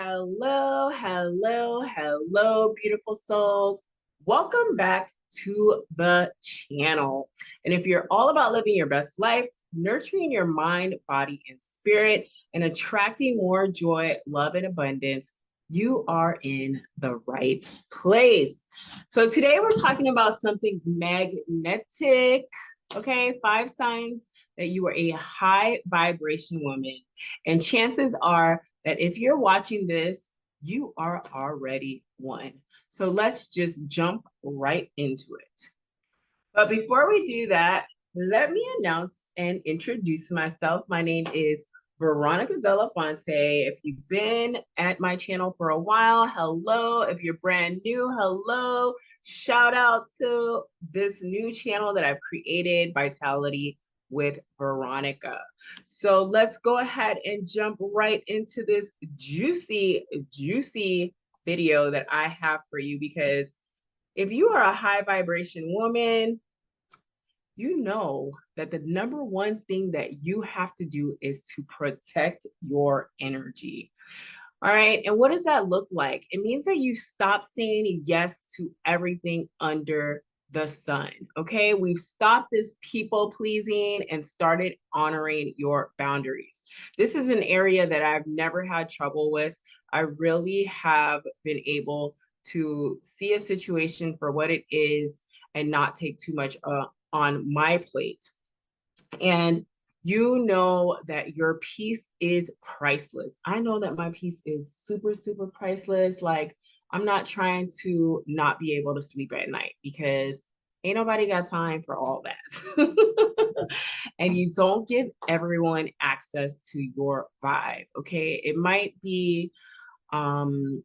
Hello, hello, hello, beautiful souls. Welcome back to the channel. And if you're all about living your best life, nurturing your mind, body, and spirit, and attracting more joy, love, and abundance, you are in the right place. So today we're talking about something magnetic. Okay, 5 signs that you are a high vibration woman. And chances are that if you're watching this, you are already one. So let's just jump right into it. But before we do that, let me announce and introduce myself. My name is Veronica Delafonte. If you've been at my channel for a while, hello. If you're brand new, hello. Shout out to this new channel that I've created, Vitality with Veronica. So let's go ahead and jump right into this juicy, juicy video that I have for you, because if you are a high vibration woman, you know that the number one thing that you have to do is to protect your energy. All right. And what does that look like? It means that you stop saying yes to everything under the sun. Okay. We've stopped this people pleasing and started honoring your boundaries. This is an area that I've never had trouble with. I really have been able to see a situation for what it is and not take too much on my plate. And you know that your peace is priceless. I know that my peace is super, super priceless. Like, I'm not trying to not be able to sleep at night because ain't nobody got time for all that. And you don't give everyone access to your vibe. Okay. It might be, um,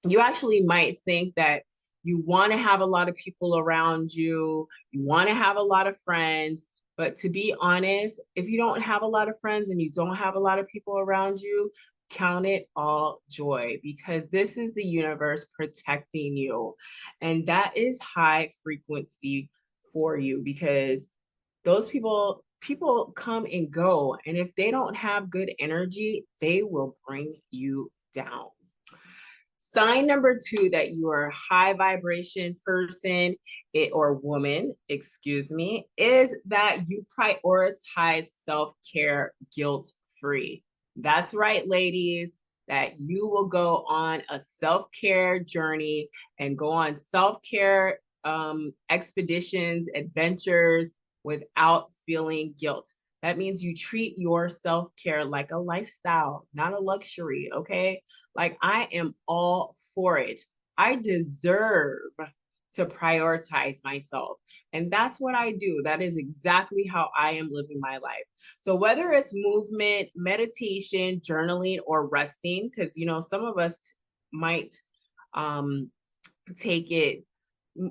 you actually might think that you want to have a lot of people around you, you want to have a lot of friends. But to be honest, if you don't have a lot of friends and you don't have a lot of people around you, count it all joy, because this is the universe protecting you. And that is high frequency for you, because those people come and go. And if they don't have good energy, they will bring you down. Sign number 2 that you are a high vibration person or woman, excuse me, is that you prioritize self-care guilt-free. That's right, ladies, that you will go on a self-care journey and go on self-care expeditions, adventures without feeling guilt. That means you treat your self-care like a lifestyle, not a luxury, okay? Like, I am all for it. I deserve to prioritize myself. And that's what I do. That is exactly how I am living my life. So whether it's movement, meditation, journaling, or resting, because, you know, some of us might take it,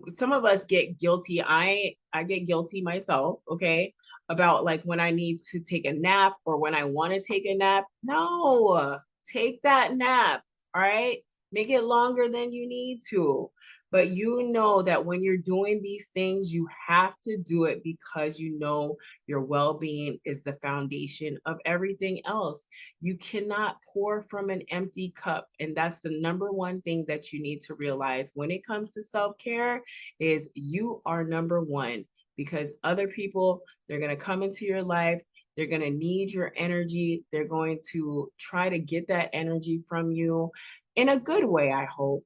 some of us get guilty. I get guilty myself, okay, about like when I need to take a nap or when I want to take a nap. No, take that nap. All right, make it longer than you need to. But you know that when you're doing these things, you have to do it because you know your well-being is the foundation of everything else. You cannot pour from an empty cup. And that's the number one thing that you need to realize when it comes to self-care, is you are number one, because other people, they're going to come into your life. They're going to need your energy. They're going to try to get that energy from you in a good way, I hope.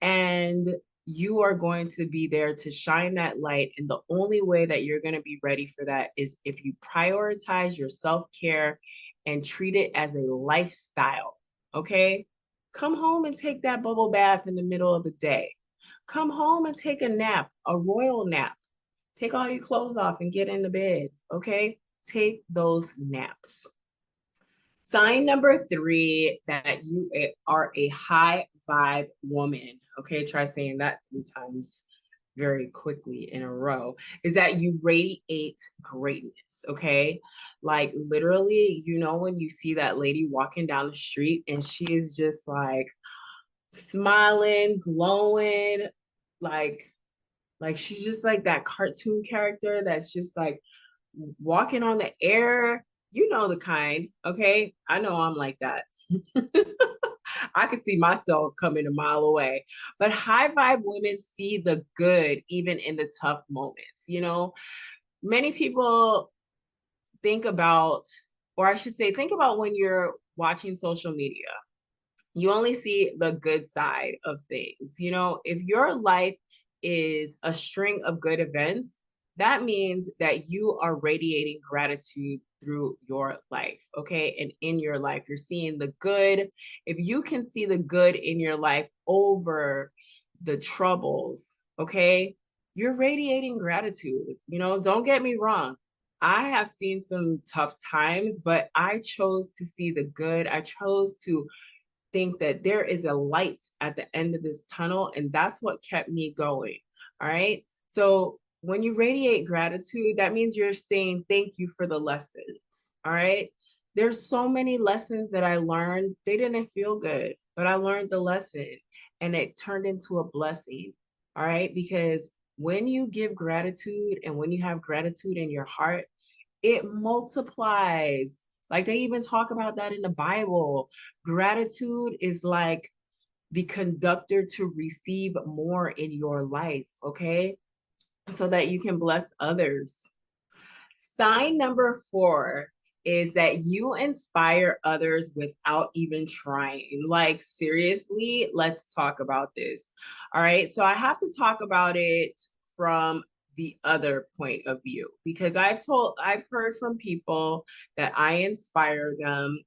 And you are going to be there to shine that light. And the only way that you're going to be ready for that is if you prioritize your self-care and treat it as a lifestyle. Okay? Come home and take that bubble bath in the middle of the day. Come home and take a nap, a royal nap. Take all your clothes off and get into bed. Okay? Take those naps. Sign number 3 that you are a high vibe woman. Okay, try saying that 3 times very quickly in a row, is that you radiate greatness. Okay, like literally, you know, when you see that lady walking down the street and she is just like smiling, glowing, like she's just like that cartoon character that's just like walking on the air. You know the kind. Okay, I know I'm like that. I could see myself coming a mile away. But high vibe women see the good even in the tough moments. Many people think about, or I should say, think about when you're watching social media. You only see the good side of things. If your life is a string of good events, that means that you are radiating gratitude through your life. Okay. And in your life, you're seeing the good. If you can see the good in your life over the troubles, okay, you're radiating gratitude. Don't get me wrong. I have seen some tough times, but I chose to see the good. I chose to think that there is a light at the end of this tunnel, and that's what kept me going. All right. So when you radiate gratitude, that means you're saying thank you for the lessons. All right. There's so many lessons that I learned. They didn't feel good, but I learned the lesson and it turned into a blessing. All right. Because when you give gratitude and when you have gratitude in your heart, it multiplies. Like they even talk about that in the Bible. Gratitude is like the conductor to receive more in your life, okay? So that you can bless others. Sign number 4 is that you inspire others without even trying. Like, seriously, let's talk about this. All right. So I have to talk about it from the other point of view because I've heard from people that I inspire them,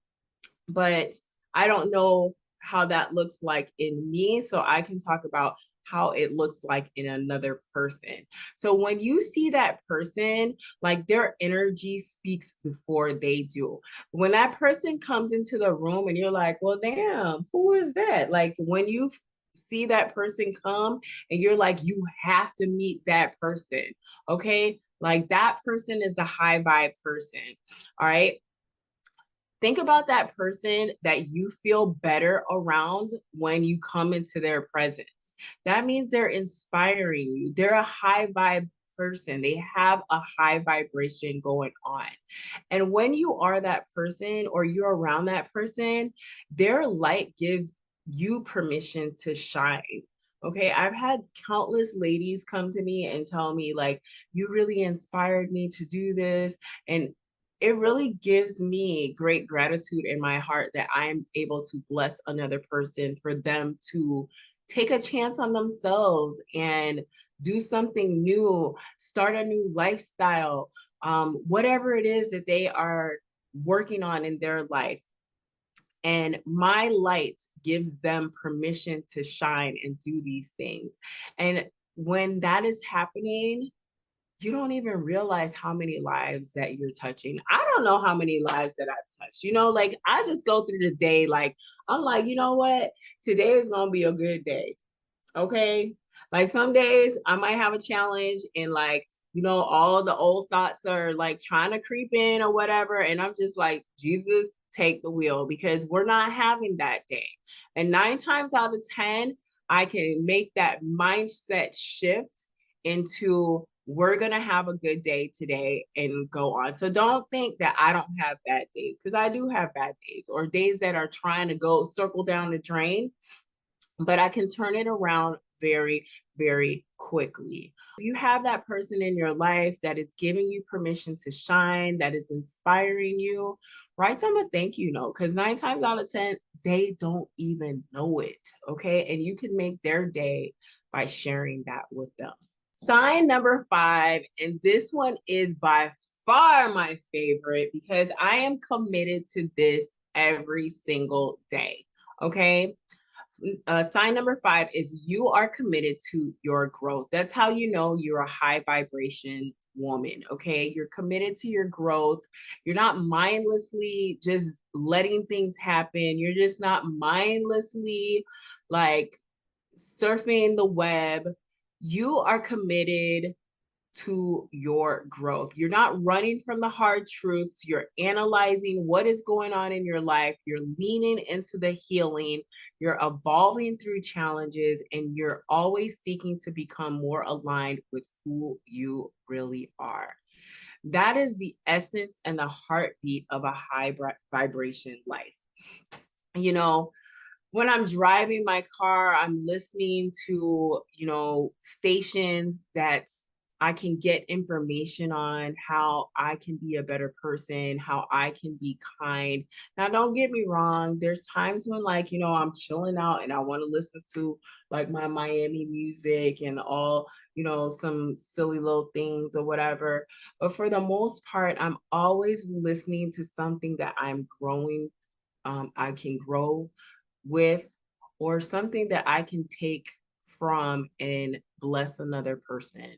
but I don't know how that looks like in me. So I can talk about how it looks like in another person. So when you see that person, like their energy speaks before they do. When that person comes into the room and you're like, well, damn, who is that? Like when you see that person come and you're like, you have to meet that person. Okay. Like that person is the high vibe person. All right. Think about that person that you feel better around when you come into their presence. That means they're inspiring you. They're a high vibe person. They have a high vibration going on. And when you are that person or you're around that person, their light gives you permission to shine. Okay, I've had countless ladies come to me and tell me, like, you really inspired me to do this. And it really gives me great gratitude in my heart that I'm able to bless another person for them to take a chance on themselves and do something new, start a new lifestyle, whatever it is that they are working on in their life. And my light gives them permission to shine and do these things. And when that is happening, you don't even realize how many lives that you're touching. I don't know how many lives that I've touched. Like I just go through the day, like, I'm like, you know what? Today is going to be a good day. Okay. Like some days I might have a challenge and like, all the old thoughts are like trying to creep in or whatever. And I'm just like, Jesus, take the wheel because we're not having that day. And 9 times out of 10, I can make that mindset shift into we're going to have a good day today and go on. So don't think that I don't have bad days because I do have bad days or days that are trying to go circle down the drain, but I can turn it around very, very quickly. If you have that person in your life that is giving you permission to shine, that is inspiring you, write them a thank you note because 9 times out of 10, they don't even know it. Okay. And you can make their day by sharing that with them. Sign number 5, and this one is by far my favorite because I am committed to this every single day. Okay. Sign number 5 is you are committed to your growth. That's how you know you're a high vibration woman. Okay. You're committed to your growth. You're not mindlessly just letting things happen. You're just not mindlessly like surfing the web. You are committed to your growth. You're not running from the hard truths. You're analyzing what is going on in your life. You're leaning into the healing. You're evolving through challenges, and you're always seeking to become more aligned with who you really are. That is the essence and the heartbeat of a high vibration life. You know, When I'm driving my car, I'm listening to, stations that I can get information on how I can be a better person, how I can be kind. Now, don't get me wrong, there's times when, like, I'm chilling out and I want to listen to like my Miami music and all, some silly little things or whatever. But for the most part, I'm always listening to something that I'm growing, I can grow with, or something that I can take from and bless another person.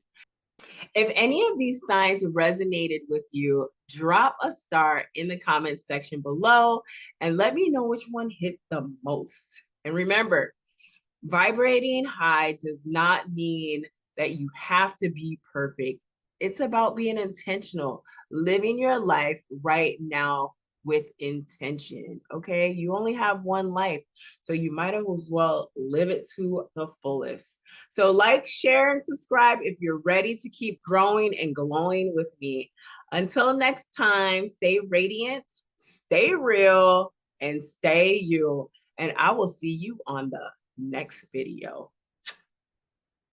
If any of these signs resonated with you, drop a star in the comments section below and let me know which one hit the most. And remember, vibrating high does not mean that you have to be perfect. It's about being intentional, living your life right now with intention. Okay. You only have one life, so you might as well live it to the fullest. So, like, share, and subscribe if you're ready to keep growing and glowing with me. Until next time, stay radiant, stay real, and stay you. And I will see you on the next video.